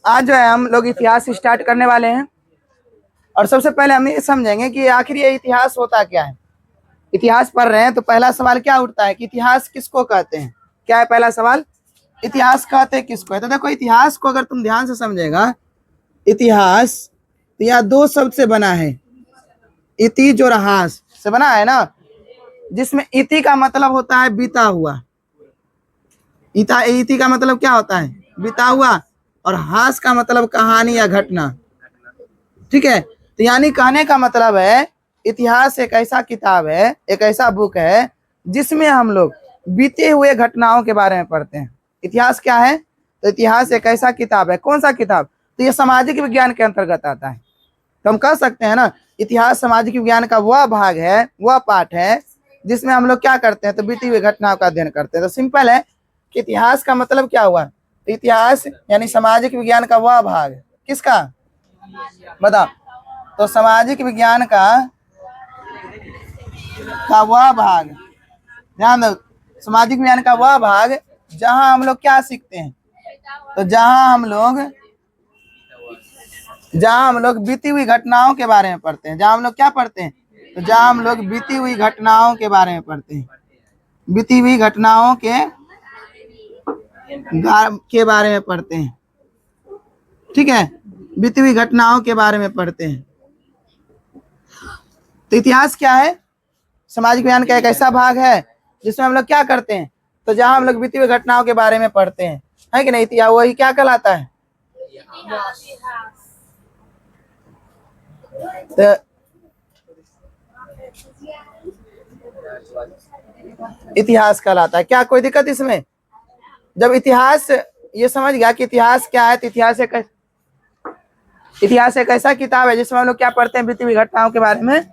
आज जो है हम लोग इतिहास स्टार्ट करने वाले हैं और सबसे पहले हम ये समझेंगे कि आखिर ये इतिहास होता क्या है। इतिहास पढ़ रहे हैं तो पहला सवाल क्या उठता है कि इतिहास किसको कहते हैं। क्या है पहला सवाल? इतिहास कहते हैं किसको है। तो देखो इतिहास को अगर तुम ध्यान से समझेगा, इतिहास तो यह दो शब्द से बना है, इति जो रहास से बना है ना, जिसमें इति का मतलब होता है बीता हुआ। इति का मतलब क्या होता है? बीता हुआ। और हास का मतलब कहानी या घटना। ठीक है, तो यानी कहने का मतलब है इतिहास एक ऐसा किताब है, एक ऐसा बुक है जिसमें हम लोग बीते हुए घटनाओं के बारे में पढ़ते हैं। इतिहास क्या है? तो इतिहास एक ऐसा किताब है। कौन सा किताब? तो ये सामाजिक विज्ञान के अंतर्गत आता है। तो हम कह सकते हैं ना, इतिहास सामाजिक विज्ञान का वह भाग है, वह पाठ है जिसमें हम लोग क्या करते हैं? तो बीती हुई घटनाओं का अध्ययन करते हैं। तो सिंपल है कि इतिहास का मतलब क्या हुआ? तो इतिहास यानी सामाजिक विज्ञान का वह भाग। किसका? बताओ। तो सामाजिक विज्ञान का वह भाग, ध्यान दो, सामाजिक विज्ञान का वह भाग जहां हम लोग क्या सीखते हैं? तो जहां हम लोग बीती हुई घटनाओं के बारे में पढ़ते हैं। जहां हम लोग क्या पढ़ते हैं? तो जहां हम लोग बीती हुई घटनाओं के बारे में पढ़ते हैं। बीती हुई घटनाओं के बारे में पढ़ते हैं। ठीक है, बीती हुई घटनाओं के बारे में पढ़ते हैं। तो इतिहास क्या है? सामाजिक विज्ञान का एक ऐसा भाग है जिसमें हम लोग क्या करते हैं? तो जहां हम लोग बीती हुई घटनाओं के बारे में पढ़ते हैं, है कि नहीं? इतिहास वही क्या कहलाता है? तो इतिहास कहलाता है। क्या कोई दिक्कत इसमें? जब इतिहास ये समझ गया कि इतिहास क्या है, तो इतिहास एक ऐसा किताब है जिसमें हम लोग क्या पढ़ते हैं? बीती हुई घटनाओं के बारे में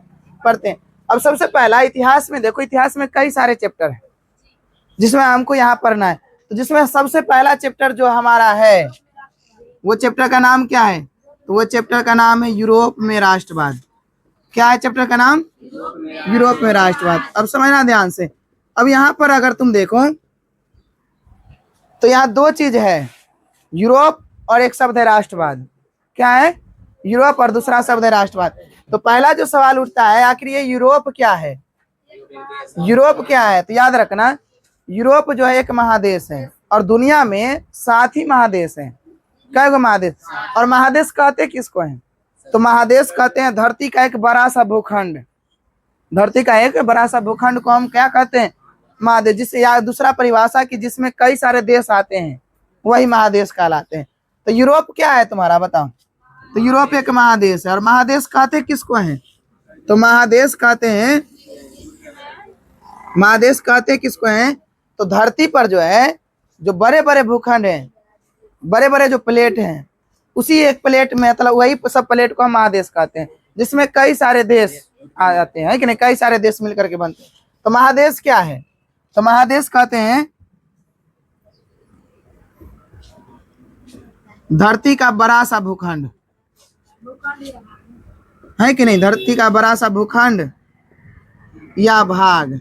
पढ़ते हैं। अब सबसे पहला इतिहास में देखो, इतिहास में कई सारे चैप्टर हैं जिसमें हमको यहाँ पढ़ना है। तो जिसमें सबसे पहला चैप्टर जो हमारा है, वो चैप्टर का नाम क्या है? तो वो चैप्टर का नाम है यूरोप में राष्ट्रवाद। क्या है चैप्टर का नाम? यूरोप में राष्ट्रवाद। अब समझना ध्यान से। अब यहाँ पर अगर तुम देखो तो यहाँ दो चीज है, यूरोप और एक शब्द है राष्ट्रवाद। क्या है? यूरोप और दूसरा शब्द है राष्ट्रवाद। तो पहला जो सवाल उठता है, आखिर ये यूरोप क्या है? यूरोप क्या है? तो याद रखना, यूरोप जो है एक महादेश है और दुनिया में 7 ही महादेश हैं। कई गो महादेश? और महादेश कहते किसको हैं? तो महादेश कहते हैं धरती का एक बड़ा सा भूखंड। धरती का एक बड़ा सा भूखंड को हम क्या कहते हैं? महादेश। जिससे या दूसरा परिभाषा की जिसमें कई सारे देश आते हैं, वही महादेश कहलाते हैं। तो यूरोप क्या है तुम्हारा? बताओ। तो यूरोप एक महादेश है। और महादेश कहते किसको हैं? तो महादेश कहते किसको हैं? तो धरती पर जो है, जो बड़े बड़े भूखंड हैं, बड़े बड़े जो प्लेट हैं, उसी एक प्लेट में, मतलब वही सब प्लेट को हम महादेश कहते हैं, जिसमें कई सारे देश आ जाते हैं, कि नहीं? कई सारे देश मिलकर के बनते हैं। तो महादेश क्या है? तो महादेश कहते हैं धरती का बड़ा सा भूखंड, है कि नहीं? धरती का बड़ा सा भूखंड या भाग,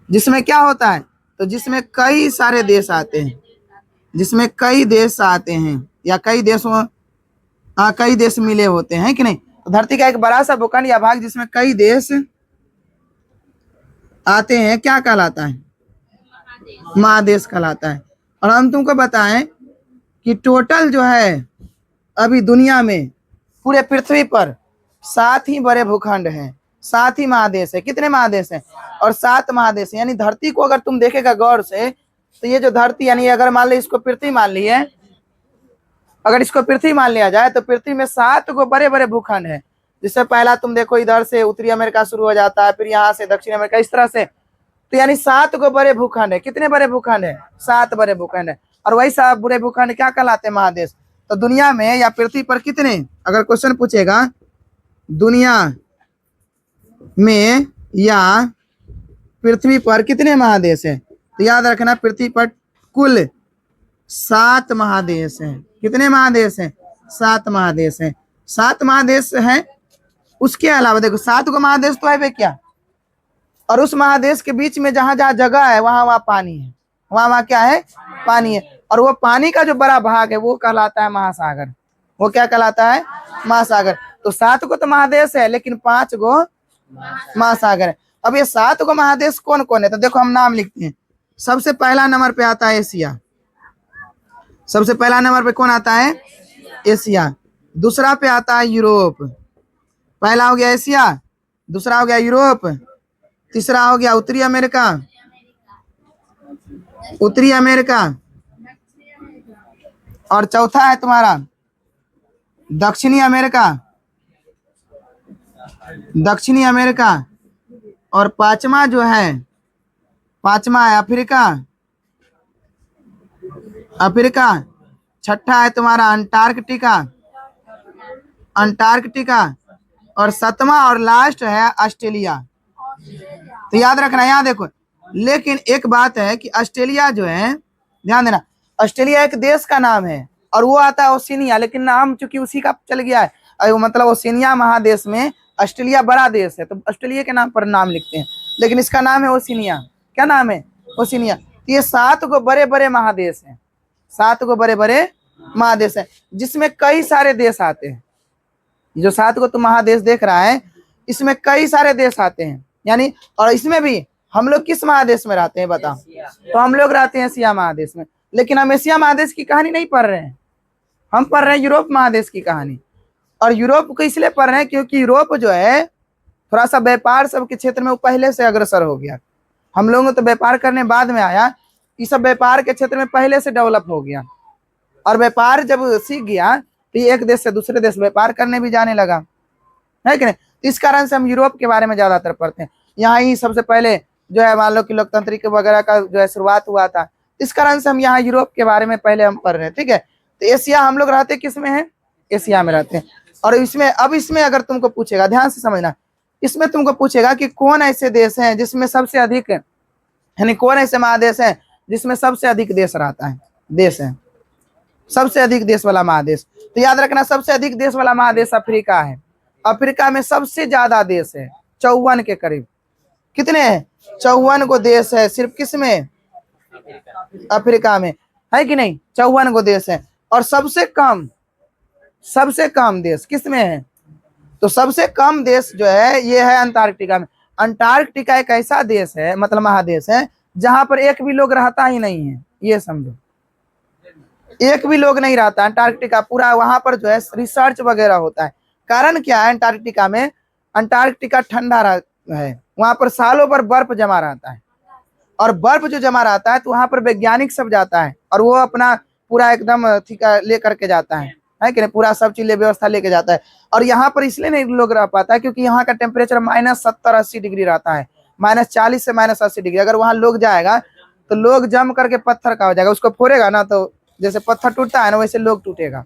जिसमें क्या होता है? तो जिसमें कई सारे देश आते हैं, जिसमें कई देश आते हैं या कई देश मिले होते हैं, कि नहीं? तो धरती का एक बड़ा सा भूखंड या भाग जिसमें कई देश आते हैं, क्या कहलाता है? महादेश कहलाता है। और हम तुमको बताएं कि टोटल जो है अभी दुनिया में, पूरे पृथ्वी पर 7 ही बड़े भूखंड हैं, 7 ही महादेश है। कितने महादेश हैं? और 7 महादेश है। यानी धरती को अगर तुम देखेगा गौर से, तो ये जो धरती, यानी अगर मान ली इसको पृथ्वी मान ली है, अगर इसको पृथ्वी मान लिया जाए तो पृथ्वी में 7 को बड़े बड़े भूखंड है। जिससे पहला तुम देखो, इधर से उत्तरी अमेरिका शुरू हो जाता है, फिर यहाँ से दक्षिण अमेरिका, इस तरह से। तो यानी 7 को बड़े भूखंड है। कितने बड़े भूखंड है? 7 बड़े भूखंड है। और वही 7 बड़े भूखंड क्या कहलाते हैं? महादेश। तो दुनिया में या पृथ्वी पर कितने, अगर क्वेश्चन पूछेगा दुनिया में या पृथ्वी पर कितने महादेश है, तो याद रखना पृथ्वी पर कुल 7 महादेश हैं। कितने महादेश हैं? 7 महादेश हैं। 7 महादेश हैं। उसके अलावा देखो 7 को महादेश तो है बे क्या, और उस महादेश के बीच में जहां जहां जगह है, वहां वहां पानी है। वहां वहां क्या है? पानी है। और वो पानी का जो बड़ा भाग है वो कहलाता है महासागर। वो क्या कहलाता है? महासागर। तो 7 गो तो महादेश है, लेकिन 5 गो महासागर है। अब ये 7 गो महादेश कौन कौन है? तो देखो हम नाम लिखते हैं। सबसे पहला नंबर पे आता है एशिया। सबसे पहला नंबर पे कौन आता है? एशिया। दूसरा पे आता है यूरोप। पहला हो गया एशिया, दूसरा हो गया यूरोप, तीसरा हो गया उत्तरी अमेरिका, उत्तरी अमेरिका, और चौथा है तुम्हारा दक्षिणी अमेरिका, दक्षिणी अमेरिका, और पांचवा जो है, पांचवा है अफ्रीका, अफ्रीका। छठा है तुम्हारा अंटार्कटिका, अंटार्कटिका, और 7वां और लास्ट है ऑस्ट्रेलिया। तो याद रखना, यहाँ देखो, लेकिन एक बात है कि ऑस्ट्रेलिया जो है, ध्यान देना, ऑस्ट्रेलिया एक देश का नाम है और वो आता है ओशिनिया, लेकिन नाम चूंकि उसी का चल गया है, मतलब ओशिनिया महादेश में ऑस्ट्रेलिया बड़ा देश है, तो ऑस्ट्रेलिया के नाम पर नाम लिखते हैं, लेकिन इसका नाम है ओशिनिया। क्या नाम है? ओशिनिया। ये 7 गो बड़े बड़े महादेश हैं, 7 गो बड़े बड़े महादेश है, जिसमें कई सारे देश आते हैं। जो 7 गो तुम महादेश देख रहा है, इसमें कई सारे देश आते हैं, यानी, और इसमें भी हम लोग किस महादेश में रहते हैं बताओ? तो हम लोग रहते हैं एशिया महादेश में, लेकिन हम एशिया महादेश की कहानी नहीं पढ़ रहे हैं, हम पढ़ रहे हैं यूरोप महादेश की कहानी। और यूरोप को इसलिए पढ़ रहे हैं क्योंकि यूरोप जो है थोड़ा सा व्यापार सब के क्षेत्र में वो पहले से अग्रसर हो गया। हम लोगों तो व्यापार करने बाद में आया, ये सब व्यापार के क्षेत्र में पहले से डेवलप हो गया, और व्यापार जब सीख गया तो ये एक देश से दूसरे देश व्यापार करने भी जाने लगा, है कि नहीं? इस कारण से हम यूरोप के बारे में ज्यादातर पढ़ते हैं। यहाँ ही सबसे पहले जो है मान लो कि लोकतांत्रिक वगैरह का जो है शुरुआत हुआ था, इस कारण से हम यहाँ यूरोप के बारे में पहले हम पढ़ रहे हैं, ठीक है। तो एशिया हम लोग रहते किस में है? एशिया में रहते हैं। और इसमें, अब इसमें अगर तुमको पूछेगा, ध्यान से समझना, इसमें तुमको पूछेगा कि कौन ऐसे देश हैं जिसमें सबसे अधिक, यानी कौन ऐसे महादेश है जिसमें सबसे अधिक देश रहता है, देश है, सबसे अधिक देश वाला महादेश। तो याद रखना, सबसे अधिक देश वाला महादेश अफ्रीका है। अफ्रीका में सबसे ज्यादा देश है, 54 के करीब। कितने हैं? 54 गो देश है सिर्फ किसमें? अफ्रीका में, है कि नहीं? 54 गो देश है। और सबसे कम देश किसमें है? तो सबसे कम देश जो है ये है अंटार्कटिका में। अंटार्कटिका एक ऐसा देश है, मतलब महादेश है, जहां पर एक भी लोग रहता ही नहीं है, ये समझो, एक भी लोग नहीं रहता अंटार्कटिका पूरा। वहां पर जो है रिसर्च वगैरह होता है। कारण क्या है? अंटार्कटिका में, अंटार्कटिका ठंडा है, वहां पर सालों भर बर्फ जमा रहता है, और बर्फ जो जमा रहता है तो वहां पर वैज्ञानिक सब जाता है और वो अपना पूरा एकदम ले करके जाता है कि नहीं, पूरा सब चीज व्यवस्था लेके जाता है। और यहाँ पर इसलिए नहीं लोग रह पाता है क्योंकि यहाँ का टेम्परेचर -70-80 डिग्री रहता है, -40 से -80 डिग्री। अगर वहां लोग जाएगा तो लोग जम करके पत्थर का हो जाएगा, उसको फोड़ेगा ना तो जैसे पत्थर टूटता है ना वैसे लोग टूटेगा,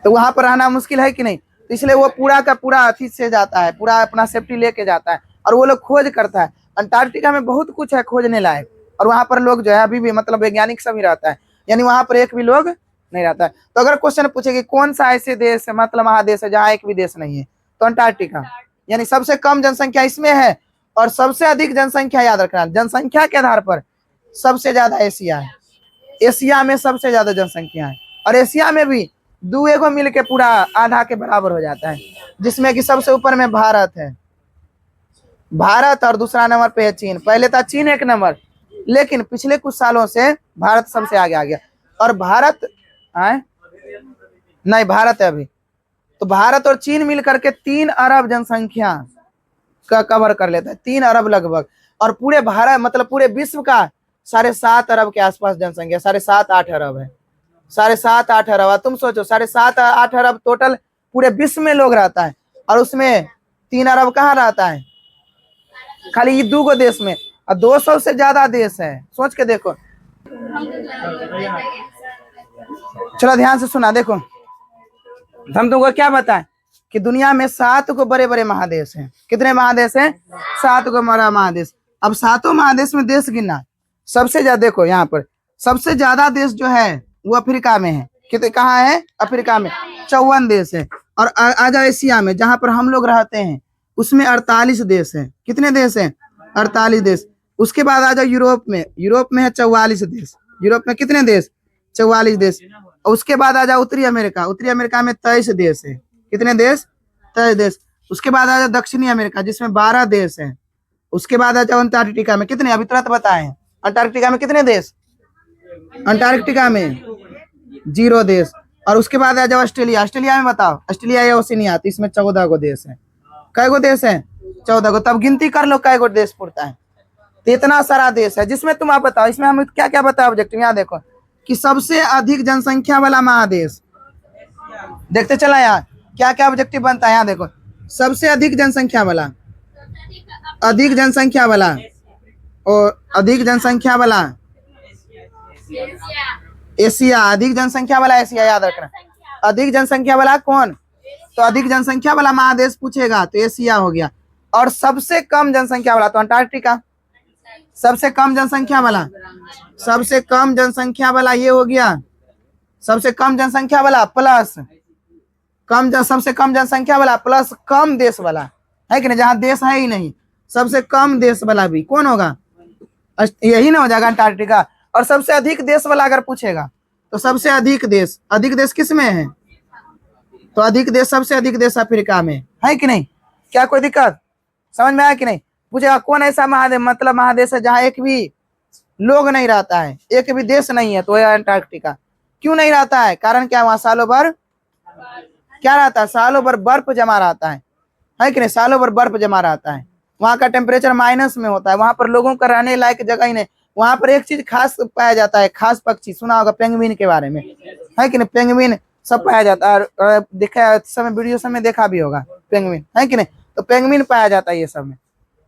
तो वहां पर रहना मुश्किल है कि नहीं। तो इसलिए वो पूरा का पूरा अथी से जाता है, पूरा अपना सेफ्टी लेके जाता है, और वो लोग खोज करता है। अंटार्कटिका में बहुत कुछ है खोजने लायक, और वहां पर लोग जो है अभी भी, मतलब वैज्ञानिक सब ही रहता है, यानी वहां पर एक भी लोग नहीं रहता है। तो अगर क्वेश्चन पूछे कि कौन सा ऐसे देश है, मतलब महादेश है जहाँ एक भी देश नहीं है, तो अंटार्कटिका, यानी सबसे कम जनसंख्या इसमें है और सबसे अधिक जनसंख्या। याद रखना, जनसंख्या के आधार पर सबसे ज्यादा एशिया है, एशिया में सबसे ज्यादा जनसंख्या है, और एशिया में भी दुए को मिल के पूरा आधा के बराबर हो जाता है, जिसमें कि सबसे ऊपर में भारत है, भारत, और दूसरा नंबर पे है चीन। पहले था चीन 1 नंबर, लेकिन पिछले कुछ सालों से भारत सबसे आगे आ गया। और भारत नहीं, भारत है अभी। तो भारत और चीन मिल करके 3 अरब जनसंख्या का कवर कर लेता है, 3 अरब लगभग। और पूरे भारत, मतलब पूरे विश्व का 7.5 अरब के आसपास जनसंख्या, 7.5-8 अरब है, 7.5-8 अरब। तुम सोचो 7.5-8 अरब टोटल पूरे विश्व में लोग रहता है, और उसमें 3 अरब कहाँ रहता है? खाली ये 2 गो देश में, और 200 से ज्यादा देश है, सोच के देखो। चलो ध्यान से सुना, देखो हम तुमको क्या बताएं कि दुनिया में 7 गो बड़े बड़े महादेश हैं। कितने महादेश हैं? 7 गो बड़ा महादेश। अब 7 महादेश में देश गिनना, सबसे ज्यादा देखो यहाँ पर सबसे ज्यादा देश जो है वो अफ्रीका में है। कितने, कहाँ है? अफ्रीका में 54 देश है। और आजा एशिया में जहां पर हम लोग रहते हैं उसमें 48 देश है। कितने देश हैं? 48 देश। उसके बाद आ जाओ यूरोप में, यूरोप में है 44 देश। यूरोप में कितने देश? 44 देश। और उसके बाद आ जाओ उत्तरी अमेरिका, उत्तरी अमेरिका में 23 देश है। कितने देश? 23 देश। उसके बाद आ जाओ दक्षिणी अमेरिका जिसमें 12 देश है। उसके बाद आ जाओ अंटार्कटिका में कितने, अभी तुरंत बताए। अंटार्कटिका में कितने देश? अंटार्कटिका में 0 देश। और उसके बाद आ जाओ ऑस्ट्रेलिया, ऑस्ट्रेलिया में बताओ, ऑस्ट्रेलिया या ओशिनिया, तो इसमें 14 गो देश है। कै गो देश है? 14 गो। तब गिनती कर लो कै गो देश पड़ता है। तो इतना सारा देश है जिसमें तुम आप बताओ, इसमें हम क्या क्या बताओ ऑब्जेक्टिव, यहाँ देखो कि सबसे अधिक जनसंख्या वाला महादेश, देखते चला यहाँ क्या क्या ऑब्जेक्टिव बनता है। यहाँ देखो सबसे अधिक जनसंख्या वाला, अधिक जनसंख्या वाला और अधिक जनसंख्या वाला एशिया, अधिक जनसंख्या वाला एशिया, याद रखना। अधिक जनसंख्या वाला कौन? तो अधिक जनसंख्या वाला महादेश पूछेगा तो एशिया हो गया। और सबसे कम जनसंख्या वाला तो अंटार्कटिका। सबसे कम जनसंख्या वाला, सबसे कम जनसंख्या वाला ये हो गया। सबसे कम जनसंख्या वाला प्लस सबसे कम जनसंख्या वाला प्लस कम देश वाला है कि नहीं, जहां देश है ही नहीं, सबसे कम देश वाला भी कौन होगा? यही ना हो जाएगा अंटार्कटिका। और सबसे अधिक देश वाला अगर पूछेगा तो सबसे अधिक देश किस में है? तो अधिक देश, सबसे अधिक देश अफ्रीका में है कि नहीं। क्या कोई दिक्कत समझ में आया कि नहीं? पूछेगा कौन ऐसा महादेश, मतलब महादेश है जहाँ एक भी लोग नहीं रहता है, एक भी देश नहीं है, तो है अंटार्कटिका। क्यों नहीं रहता है? कारण क्या, वहां सालों भर क्या रहता है? सालों भर बर्फ जमा रहता है कि नहीं, सालों भर बर्फ जमा रहता है। वहां का टेम्परेचर माइनस में होता है, वहां पर लोगों का रहने लायक जगह ही नहीं। वहां पर एक चीज खास पाया जाता है, खास पक्षी, सुना होगा पेंगुइन के बारे में, है कि नहीं, पेंगुइन सब पाया जाता है। और देखा समय वीडियो समय देखा भी होगा पेंगुइन, है कि नहीं, तो पेंगुइन पाया जाता है ये सब में।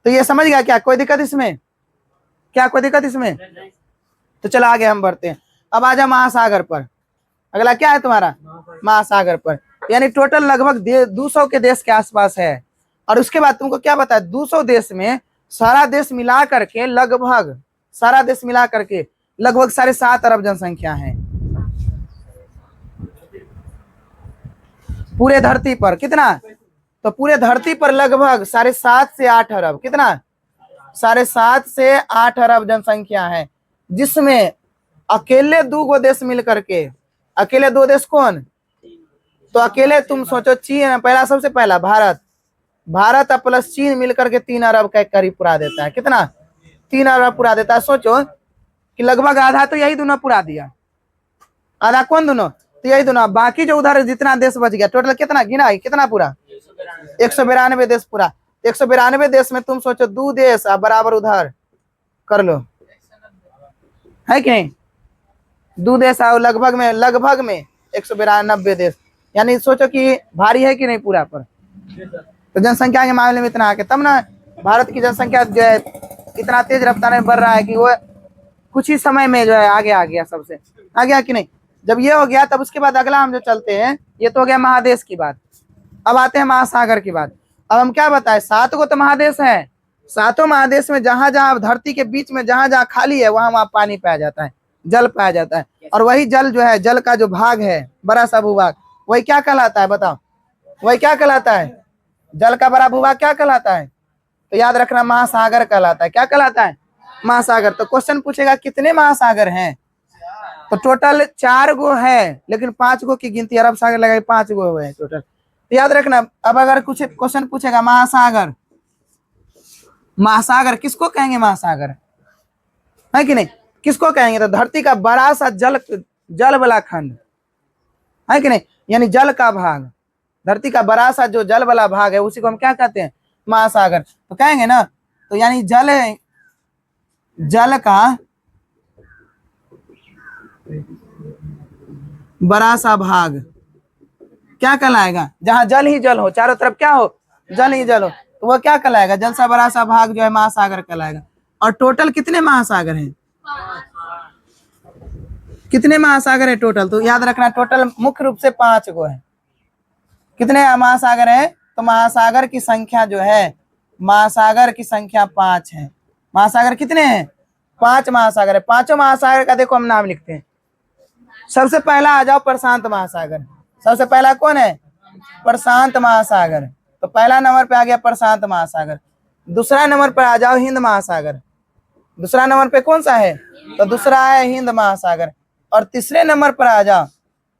तो ये समझ गया क्या, कोई दिक्कत इसमें? क्या कोई दिक्कत इसमें? तो चलो आगे हम बढ़ते हैं। अब आ जाओ महासागर पर। अगला क्या है तुम्हारा? महासागर पर। यानी टोटल लगभग 200 के देश के आसपास है। और उसके बाद तुमको क्या बताया, 200 देश में सारा देश मिला करके लगभग, सारा देश मिला करके लगभग 7.5 अरब जनसंख्या है पूरे धरती पर। कितना? तो पूरे धरती पर लगभग 7.5 से 8 अरब, कितना? 7.5 से 8 अरब जनसंख्या है, जिसमें अकेले 2 देश मिल करके, अकेले 2 देश कौन? तो अकेले तुम सोचो चीन पहला, सबसे पहला भारत प्लस चीन मिलकर के 3 अरब का करीब पुरा देता है। कितना? 3 अरब पुरा देता है। सोचो कि लगभग आधा तो यही दोनों पुरा दिया, आधा कौन दोनों? तो यही दोनों। बाकी जो उधर जितना देश बच गया टोटल कितना गिना है, कितना पूरा? 192 देश पूरा। 192 देश में तुम सोचो 2 देश बराबर उधर कर लो, है कि नहीं, 2 देश आओ लगभग में 192 देश। यानी सोचो कि भारी है कि नहीं पूरा पर। तो जनसंख्या के मामले में इतना आके तब ना भारत की जनसंख्या जो है इतना तेज रफ्तार में बढ़ रहा है कि वो कुछ ही समय में जो है आगे आ गया, सबसे आ गया कि नहीं। जब ये हो गया तब उसके बाद अगला हम जो चलते हैं, ये तो हो गया महादेश की बात। अब आते हैं महासागर की बात। अब हम क्या बताएं, 7 गो तो महादेश है। 7 महादेश में जहां जहां धरती के बीच में जहां जहां खाली है वहां वहां पानी पाया जाता है, जल पाया जाता है। और वही जल जो है, जल का जो भाग है, बड़ा सा भूभाग, वही क्या कहलाता है बताओ? वही क्या कहलाता है? जल का बड़ा भूभाग क्या कहलाता है? तो याद रखना महासागर कहलाता है। क्या कहलाता है? महासागर। तो क्वेश्चन पूछेगा कितने महासागर हैं, तो टोटल 4 गो है, लेकिन 5 गो की गिनती अरब सागर लगा 5 गो है टोटल। तो याद रखना, अब अगर कुछ क्वेश्चन पूछेगा महासागर, महासागर किसको कहेंगे? महासागर है कि नहीं, किसको कहेंगे? तो धरती का बड़ा सा जल वाला खंड, है कि नहीं, यानी जल का भाग, धरती का बड़ा सा जो जल वाला भाग है उसी को हम क्या कहते हैं? महासागर। तो कहेंगे ना, तो यानी जल का बड़ा सा भाग क्या कहलाएगा? जहां जल ही जल हो, चारों तरफ क्या हो? जल ही जल हो, तो वह क्या कहलाएगा? जल सा बड़ा सा भाग जो है महासागर कहलाएगा। और टोटल कितने महासागर हैं? कितने महासागर है टोटल? तो याद रखना टोटल मुख्य रूप से 5 गो है। कितने महासागर है? तो महासागर की संख्या जो है, महासागर की संख्या 5 है। महासागर कितने हैं? 5 महासागर है। 5 महासागर का देखो हम नाम लिखते हैं। सबसे पहला आ जाओ प्रशांत महासागर। सबसे पहला कौन है? प्रशांत महासागर। तो पहला नंबर पे आ गया प्रशांत महासागर। दूसरा नंबर पर आ जाओ हिंद महासागर। दूसरा नंबर पे कौन सा है? तो दूसरा है हिंद महासागर। और तीसरे नंबर पर आ जाओ,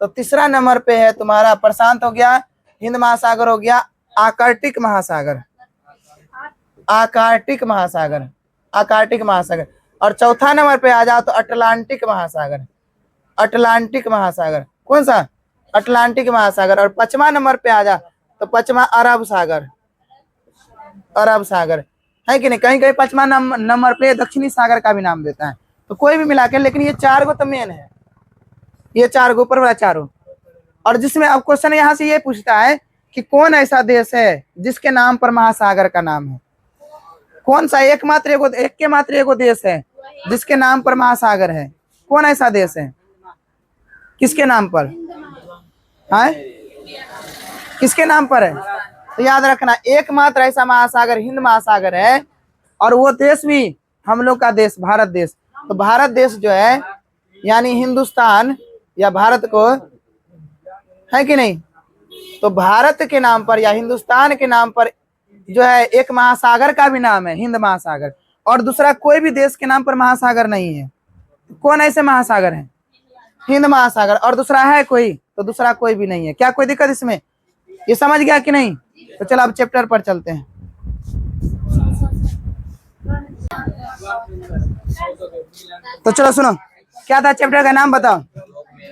तो तीसरा नंबर पे है तुम्हारा प्रशांत हो गया, हिंद महासागर हो गया, आर्कटिक महासागर, आर्कटिक महासागर, आर्कटिक महासागर। और चौथा नंबर पे आ जाओ तो अटलांटिक महासागर, अटलांटिक महासागर। कौन सा? अटलांटिक महासागर। और पांचवा नंबर पे आ जा तो पांचवा अरब सागर, अरब सागर है कि नहीं। कहीं कहीं पांचवा नंबर पे दक्षिणी सागर का भी नाम देता है। तो कोई भी मिला के, लेकिन ये चार गो तो मेन है, ये चार गो ऊपर वाला चारों। और जिसमें अब क्वेश्चन यहाँ से ये पूछता है कि कौन ऐसा देश है जिसके नाम पर महासागर का नाम है? कौन सा एकमात्र एगो देश है जिसके नाम पर महासागर है? कौन ऐसा देश है? किसके नाम पर है? किसके नाम पर है? तो याद रखना, एकमात्र ऐसा महासागर हिंद महासागर है। और वो देश भी हम लोग का देश, भारत देश। तो भारत देश जो है, यानी हिंदुस्तान या भारत को, है कि नहीं, तो भारत के नाम पर या हिंदुस्तान के नाम पर जो है एक महासागर का भी नाम है हिंद महासागर। और दूसरा कोई भी देश के नाम पर महासागर नहीं है। कौन ऐसे महासागर है? हिंद महासागर। और दूसरा है कोई? तो दूसरा कोई भी नहीं है। क्या कोई दिक्कत इसमें? ये समझ गया कि नहीं? तो चलो अब चैप्टर पर चलते हैं। तो चलो सुनो, क्या था चैप्टर का नाम बताओ।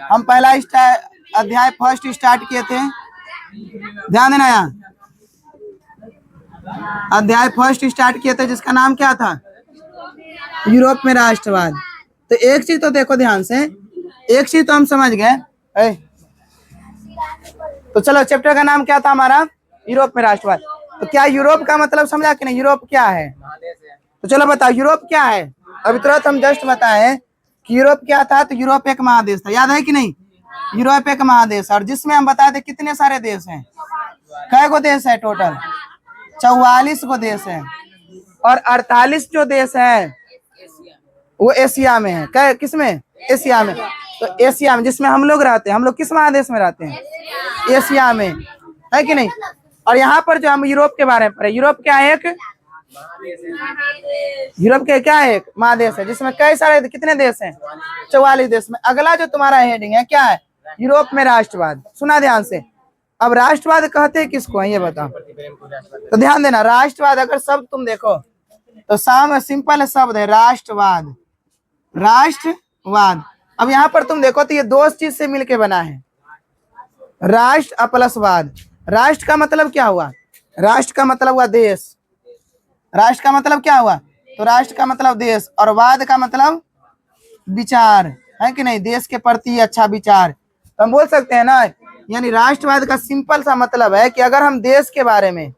हम पहला अध्याय फर्स्ट स्टार्ट किए थे, ध्यान देना यहाँ। अध्याय फर्स्ट स्टार्ट किए थे जिसका नाम क्या था? यूरोप में राष्ट्रवाद। तो एक चीज तो देखो ध्यान से, एक चीज तो हम समझ गए। तो चलो, चैप्टर का नाम क्या था हमारा? यूरोप में राष्ट्रवाद। तो क्या यूरोप का मतलब समझा कि नहीं? यूरोप क्या है? तो चलो बताओ यूरोप क्या है। अभी तुरंत हम जस्ट बताएं कि यूरोप क्या था। तो यूरोप एक महादेश था, याद है कि नहीं? यूरोप एक महादेश, और जिसमें हम बताए थे कितने सारे देश हैं। कै गो देश है टोटल? 44 गो देश है। और 48 जो देश है वो एशिया में है। किसमें? एशिया में। तो एशिया में जिसमें हम लोग रहते हैं, हम लोग किस महादेश में रहते हैं? एशिया में, है कि नहीं। और यहाँ पर जो हम यूरोप के बारे में पढ़े, यूरोप क्या है? एक यूरोप के क्या है? एक महादेश है जिसमें कई सारे, कितने देश हैं? 44 देश में। अगला जो तुम्हारा हेडिंग है क्या है? यूरोप में राष्ट्रवाद। सुना ध्यान से। अब राष्ट्रवाद कहते हैं किसको है ये बताओ। तो ध्यान देना, राष्ट्रवाद अगर शब्द तुम देखो तो सिंपल शब्द है राष्ट्रवाद, राष्ट्रवाद। अब यहाँ पर तुम देखो तो ये दो चीज से मिलके बना है, राष्ट्र प्लस वाद। राष्ट्र का मतलब क्या हुआ? राष्ट्र का मतलब हुआ देश। राष्ट्र का मतलब क्या हुआ? तो राष्ट्र का मतलब देश, और वाद का मतलब विचार, है कि नहीं, देश के प्रति अच्छा विचार। तो हम बोल सकते हैं ना, यानी राष्ट्रवाद का सिंपल सा मतलब है कि अगर हम देश के बारे में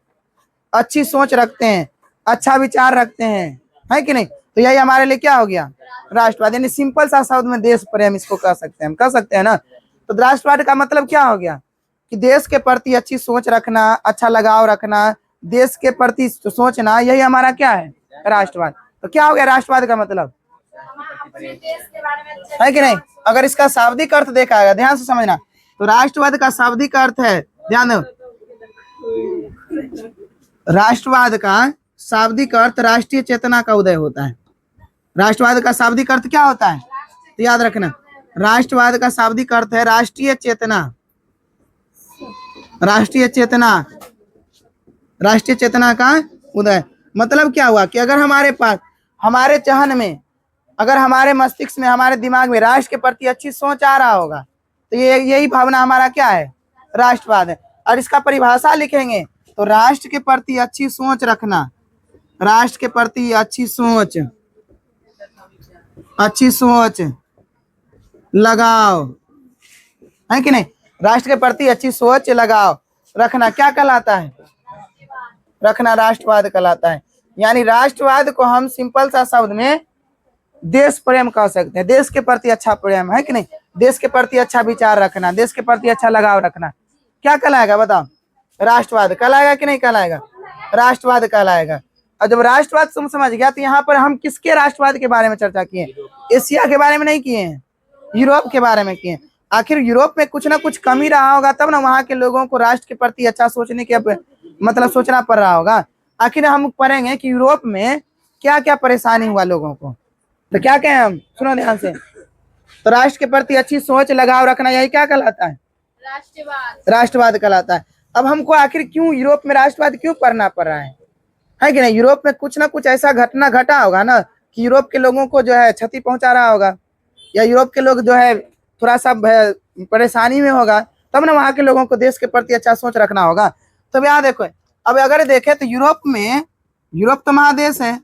अच्छी सोच रखते हैं, अच्छा विचार रखते हैं, है कि नहीं, तो यही हमारे लिए क्या हो गया? राष्ट्रवाद। यानी सिंपल सा शब्द में देश प्रेम इसको कह सकते हैं, हम कह सकते हैं ना। तो राष्ट्रवाद का मतलब क्या हो गया कि देश के प्रति अच्छी सोच रखना, अच्छा लगाव रखना, देश के प्रति सोचना, यही हमारा क्या है? राष्ट्रवाद। तो क्या हो गया राष्ट्रवाद का मतलब? है कि नहीं। अगर इसका शाब्दिक अर्थ देखा गया, ध्यान से समझना, तो राष्ट्रवाद का शाब्दिक अर्थ है, ध्यान दो, राष्ट्रवाद का शाब्दिक अर्थ राष्ट्रीय चेतना का उदय होता है। राष्ट्रवाद का शाब्दिक अर्थ क्या होता है? तो याद रखना, राष्ट्रवाद का शाब्दिक अर्थ है राष्ट्रीय चेतना, राष्ट्रीय चेतना, राष्ट्रीय चेतना का उदय। मतलब क्या हुआ कि अगर हमारे पास, हमारे चहन में, अगर हमारे मस्तिष्क में, हमारे दिमाग में राष्ट्र के प्रति अच्छी सोच आ रहा होगा, तो ये यही भावना हमारा क्या है? राष्ट्रवाद है। और इसका परिभाषा लिखेंगे तो राष्ट्र के प्रति अच्छी सोच रखना, राष्ट्र के प्रति अच्छी सोच, अच्छी सोच, लगाव, है कि नहीं, राष्ट्र के प्रति अच्छी सोच लगाव रखना क्या कहलाता है? रखना राष्ट्रवाद कहलाता है। यानी राष्ट्रवाद को हम सिंपल सा शब्द में देश प्रेम कह सकते हैं। देश के प्रति अच्छा प्रेम, है कि नहीं, देश के प्रति अच्छा विचार रखना, देश के प्रति अच्छा लगाव रखना, क्या कहलाएगा बताओ? राष्ट्रवाद कहलाएगा कि नहीं कहलाएगा? राष्ट्रवाद कहलाएगा। और जब राष्ट्रवाद तुम समझ गया, तो यहाँ पर हम किसके राष्ट्रवाद के बारे में चर्चा किए? एशिया के बारे में नहीं किए हैं, यूरोप के बारे में किए। आखिर यूरोप में कुछ ना कुछ कमी रहा होगा, तब ना वहाँ के लोगों को राष्ट्र के प्रति अच्छा सोचने के मतलब सोचना पड़ रहा होगा। आखिर हम पढ़ेंगे कि यूरोप में क्या क्या परेशानी हुआ लोगों को, तो क्या कहें हम, सुनो ध्यान से। तो राष्ट्र के प्रति अच्छी सोच लगाव रखना, यही क्या कहलाता है? राष्ट्रवाद। राष्ट्रवाद कहलाता है। अब हमको आखिर क्यों यूरोप में राष्ट्रवाद क्यों पढ़ना पड़ रहा है कि नहीं? यूरोप में कुछ ना कुछ ऐसा घटना घटा होगा ना कि यूरोप के लोगों को जो है क्षति पहुंचा रहा होगा, या यूरोप के लोग जो है थोड़ा सा परेशानी में होगा, तब ना वहां के लोगों को देश के प्रति अच्छा सोच रखना होगा। तो यहाँ देखो, अब अगर देखें तो यूरोप तो महादेश है,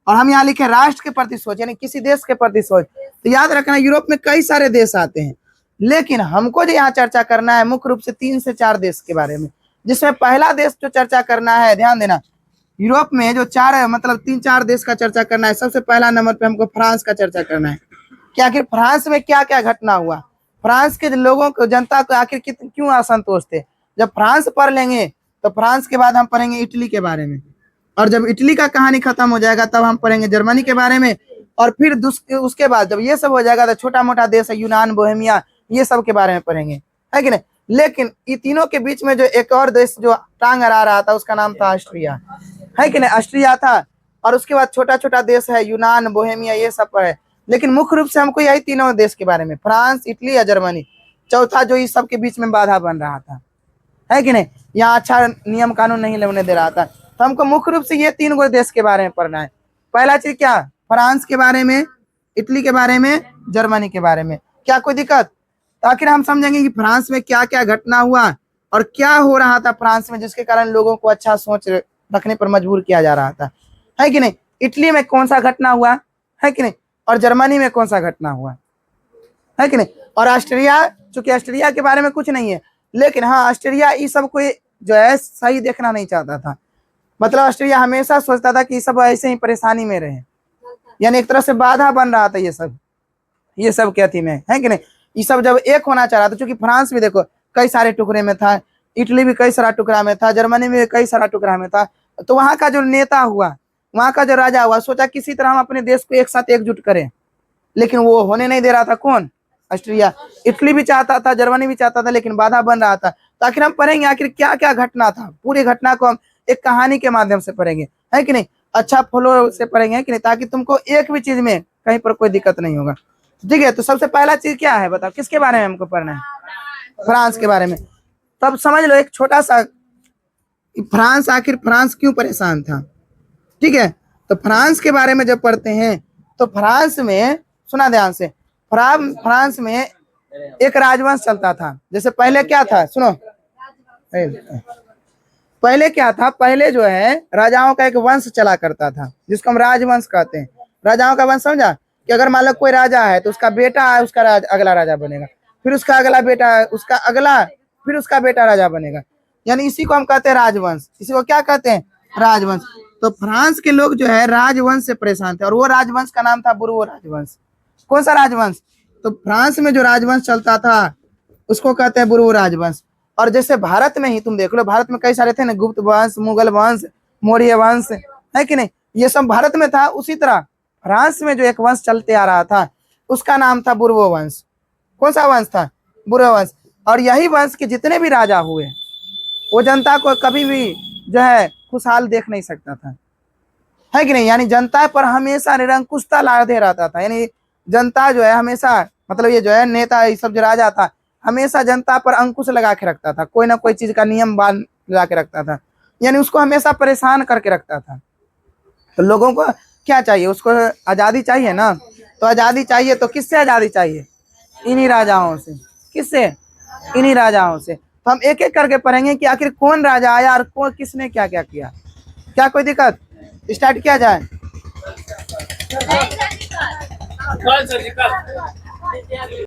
और हम यहाँ लिखे राष्ट्र के प्रति सोच, यानी किसी देश के प्रति सोच। तो याद रखना यूरोप में कई सारे देश आते हैं, लेकिन हमको जो यहाँ चर्चा करना है मुख्य रूप से 3 से 4 देश के बारे में, जिसमें पहला देश जो चर्चा करना है, ध्यान देना, यूरोप में जो 3-4 देश का चर्चा करना है। सबसे पहला नंबर पे हमको फ्रांस का चर्चा करना है कि आखिर फ्रांस में क्या क्या घटना हुआ, फ्रांस के लोगों को, जनता को आखिर क्यों असंतोष थे। जब फ्रांस पढ़ लेंगे तो फ्रांस के बाद हम पढ़ेंगे इटली के बारे में, और जब इटली का कहानी खत्म हो जाएगा तब हम पढ़ेंगे जर्मनी के बारे में, और फिर उसके बाद जब ये सब हो जाएगा तो छोटा मोटा देश है यूनान, बोहेमिया, ये सब के बारे में पढ़ेंगे, है कि नहीं। लेकिन ये तीनों के बीच में जो एक और देश जो टांग अड़ा रहा था उसका नाम था ऑस्ट्रिया, है कि नहीं। ऑस्ट्रिया था, और उसके बाद छोटा छोटा देश है यूनान, बोहेमिया, ये सब पर है। लेकिन मुख्य रूप से हमको यही तीनों देश के बारे में, फ्रांस, इटली या जर्मनी, चौथा जो इस सब के बीच में बाधा बन रहा था, है कि नहीं, यहाँ अच्छा नियम कानून नहीं लेने दे रहा था। तो हमको मुख्य रूप से ये 3 गो देश के बारे में पढ़ना है। पहला चीज क्या, फ्रांस के बारे में, इटली के बारे में, जर्मनी के बारे में। क्या कोई दिक्कत? तो आखिर हम समझेंगे कि फ्रांस में क्या क्या घटना हुआ और क्या हो रहा था फ्रांस में, जिसके कारण लोगों को अच्छा सोच रखने पर मजबूर किया जा रहा था, है कि नहीं। इटली में कौन सा घटना हुआ, है कि नहीं, और जर्मनी में कौन सा घटना हुआ, है कि नहीं। और ऑस्ट्रिया, चूंकि ऑस्ट्रिया के बारे में कुछ नहीं है, लेकिन हाँ ऑस्ट्रिया ये सब को जो है सही देखना नहीं चाहता था। मतलब ऑस्ट्रिया हमेशा सोचता था कि ये सब ऐसे ही परेशानी में रहे, यानी एक तरह से बाधा बन रहा था ये सब क्या थी में, है कि नहीं। ये सब जब एक होना चाह रहा था, क्योंकि फ्रांस भी देखो कई सारे टुकड़े में था, इटली भी कई सारा टुकड़ा में था, जर्मनी में कई सारा टुकड़ा में था। तो वहां का जो नेता हुआ, वहां का जो राजा हुआ, सोचा किसी तरह हम अपने देश को एक साथ एकजुट करें, लेकिन वो होने नहीं दे रहा था। कौन? ऑस्ट्रिया। इटली भी चाहता था, जर्मनी भी चाहता था, लेकिन बाधा बन रहा था। तो आखिर हम पढ़ेंगे आखिर क्या क्या घटना था, पूरी घटना को हम एक कहानी के माध्यम से पढ़ेंगे, है कि नहीं, अच्छा फ्लो से पढ़ेंगे, है कि नहीं, ताकि तुमको एक भी चीज में कहीं पर कोई दिक्कत नहीं होगा। ठीक है, तो सबसे पहला चीज क्या है बताओ, किसके बारे में हमको पढ़ना है? फ्रांस के बारे में। तब समझ लो एक छोटा सा, फ्रांस, आखिर फ्रांस क्यों परेशान था। ठीक है, तो फ्रांस के बारे में जब पढ़ते हैं तो फ्रांस में, सुना ध्यान से, फ्रांस में एक राजवंश चलता था। जैसे पहले क्या था, सुनो, पहले क्या था, पहले जो है राजाओं का एक वंश चला करता था, जिसको हम राजवंश कहते हैं। राजाओं का वंश समझा, कि अगर मान लो कोई राजा है तो उसका बेटा है, उसका अगला राजा बनेगा, फिर उसका अगला बेटा है, उसका अगला, फिर उसका बेटा राजा बनेगा, यानी इसी को हम कहते हैं राजवंश। इसी को क्या कहते हैं? राजवंश। तो फ्रांस के लोग जो है राजवंश से परेशान थे, और वो राजवंश का नाम था बुर्बो राजवंश। कौन सा राजवंश? तो फ्रांस में जो राजवंश चलता था उसको कहते हैं बुर्बो राजवंश। और जैसे भारत में ही तुम देख लो, भारत में कई सारे थे ना, गुप्त वंश, मुगल वंश, मौर्य वंश, है कि नहीं, ये सब भारत में था। उसी तरह फ्रांस में जो एक वंश चलते आ रहा था उसका नाम था बुर्बो वंश। कौन सा वंश था? बुर्बो वंश। और यही वंश के जितने भी राजा हुए वो जनता को कभी भी जो है खुशहाल देख नहीं सकता था, है कि नहीं, यानी जनता पर हमेशा निरंकुशता लादे रहता था। यानी जनता जो है हमेशा, मतलब ये जो है नेता, ये सब जो राजा था, हमेशा जनता पर अंकुश लगा के रखता था, कोई ना कोई चीज का नियम बांध लगा के रखता था, यानी उसको हमेशा परेशान करके रखता था। तो लोगों को क्या चाहिए? उसको आजादी चाहिए ना। तो आजादी चाहिए तो किससे आजादी चाहिए? इन्हीं राजाओं से। किससे? इन्हीं राजाओं से। तो हम एक एक करके पढ़ेंगे कि आखिर कौन राजा आया और कौन किसने क्या क्या किया। क्या कोई दिक्कत? स्टार्ट किया जाए।